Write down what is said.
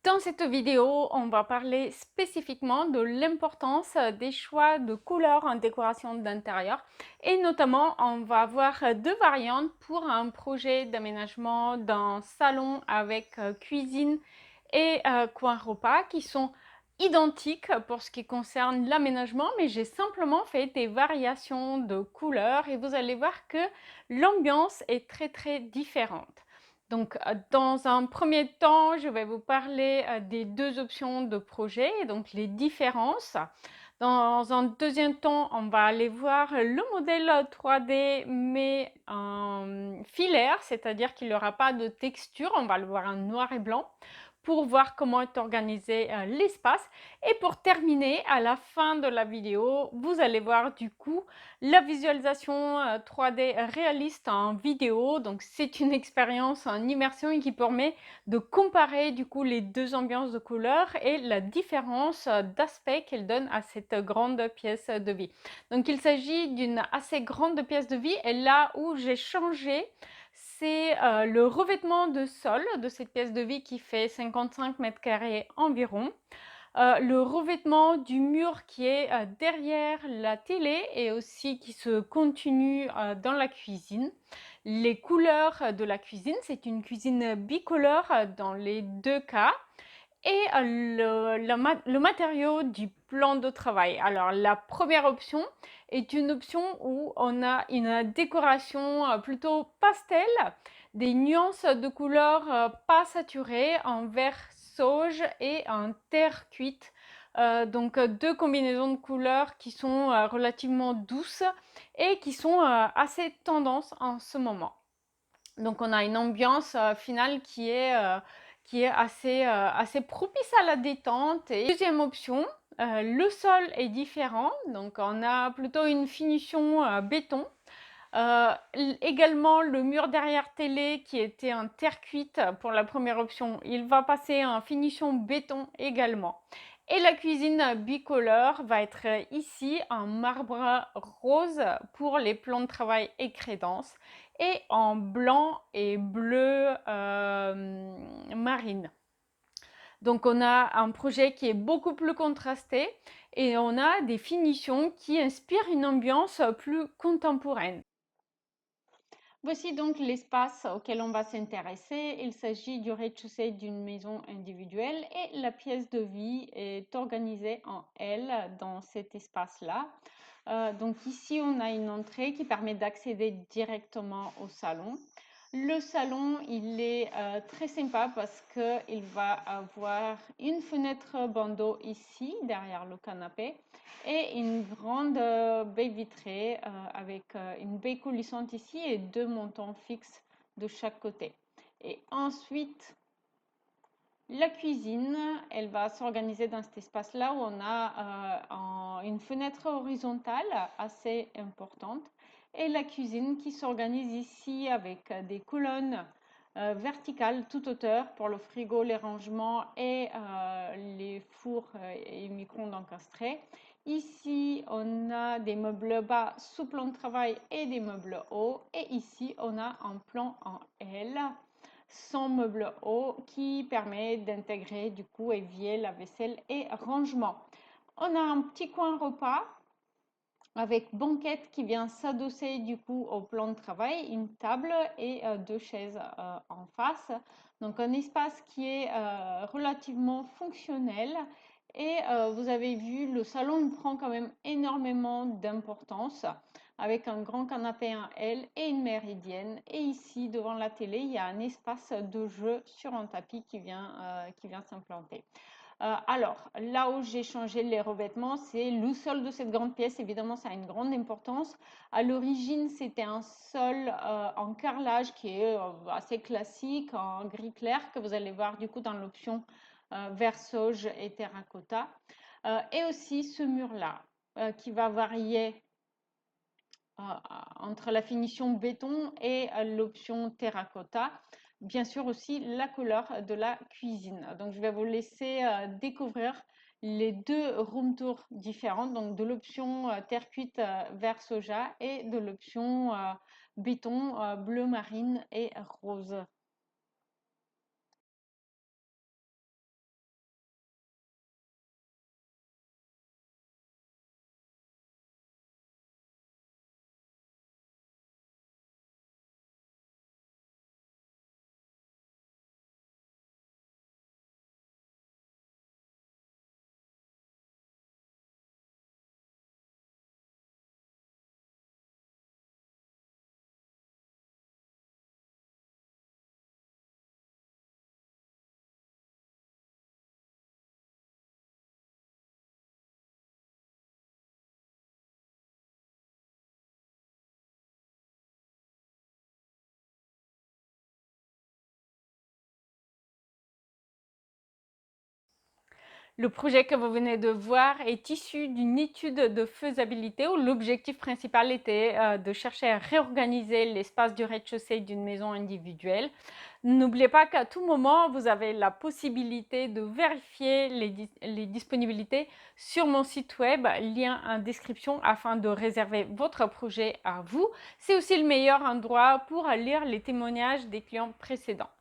Dans cette vidéo, on va parler spécifiquement de l'importance des choix de couleurs en décoration d'intérieur et notamment on va avoir deux variantes pour un projet d'aménagement d'un salon avec cuisine et coin repas qui sont identiques pour ce qui concerne l'aménagement, mais j'ai simplement fait des variations de couleurs et vous allez voir que l'ambiance est très différente. Donc, dans un premier temps, je vais vous parler des deux options de projet, donc les différences. Dans un deuxième temps, on va aller voir le modèle 3D, mais en filaire, c'est-à-dire qu'il n'aura pas de texture, on va le voir en noir et blanc pour voir comment est organisé l'espace. Et pour terminer, à la fin de la vidéo, vous allez voir du coup la visualisation 3D réaliste en vidéo. Donc c'est une expérience en immersion et qui permet de comparer du coup les deux ambiances de couleurs et la différence d'aspect qu'elle donne à cette grande pièce de vie. Donc il s'agit d'une assez grande pièce de vie et là où j'ai changé, c'est le revêtement de sol de cette pièce de vie qui fait 55 mètres carrés environ. Le revêtement du mur qui est derrière la télé et aussi qui se continue dans la cuisine. Les couleurs de la cuisine, c'est une cuisine bicolore dans les deux cas. Et le matériau du plan de travail. Alors, la première option est une option où on a une décoration plutôt pastel, des nuances de couleurs pas saturées en vert sauge et en terre cuite. Donc, deux combinaisons de couleurs qui sont relativement douces et qui sont assez tendance en ce moment. Donc, on a une ambiance finale qui est assez propice à la détente. Et deuxième option, le sol est différent. Donc, on a plutôt une finition béton. Également, le mur derrière télé qui était en terre cuite pour la première option, il va passer en finition béton également. Et la cuisine bicolore va être ici en marbre rose pour les plans de travail et crédences et en blanc et bleu marine. Donc on a un projet qui est beaucoup plus contrasté et on a des finitions qui inspirent une ambiance plus contemporaine. Voici donc l'espace auquel on va s'intéresser. Il s'agit du rez-de-chaussée d'une maison individuelle et la pièce de vie est organisée en L dans cet espace-là. Donc ici, on a une entrée qui permet d'accéder directement au salon. Le salon, il est très sympa parce qu'il va avoir une fenêtre bandeau ici, derrière le canapé, et une grande baie vitrée avec une baie coulissante ici et deux montants fixes de chaque côté. Et ensuite, la cuisine, elle va s'organiser dans cet espace-là où on a une fenêtre horizontale assez importante et la cuisine qui s'organise ici avec des colonnes verticales toute hauteur pour le frigo, les rangements et les fours et micro-ondes encastrés. Ici, on a des meubles bas sous plan de travail et des meubles hauts. Et ici, on a un plan en L sans meuble haut qui permet d'intégrer du coup évier, lave-vaisselle et rangement. On a un petit coin repas avec banquette qui vient s'adosser du coup au plan de travail, une table et deux chaises en face. Donc un espace qui est relativement fonctionnel et vous avez vu, le salon prend quand même énormément d'importance avec un grand canapé en L et une méridienne. Et ici, devant la télé, il y a un espace de jeu sur un tapis qui vient s'implanter. Alors, là où j'ai changé les revêtements, c'est le sol de cette grande pièce. Évidemment, ça a une grande importance. À l'origine, c'était un sol en carrelage qui est assez classique, en gris clair, que vous allez voir du coup dans l'option vert sauge et terracotta. Et aussi ce mur-là, qui va varier entre la finition béton et l'option terracotta. Bien sûr aussi la couleur de la cuisine. Donc je vais vous laisser découvrir les deux room tours différentes, donc de l'option terre cuite vert soja et de l'option béton bleu marine et rose. Le projet que vous venez de voir est issu d'une étude de faisabilité où l'objectif principal était de chercher à réorganiser l'espace du rez-de-chaussée d'une maison individuelle. N'oubliez pas qu'à tout moment, vous avez la possibilité de vérifier les disponibilités sur mon site web, lien en description, afin de réserver votre projet à vous. C'est aussi le meilleur endroit pour lire les témoignages des clients précédents.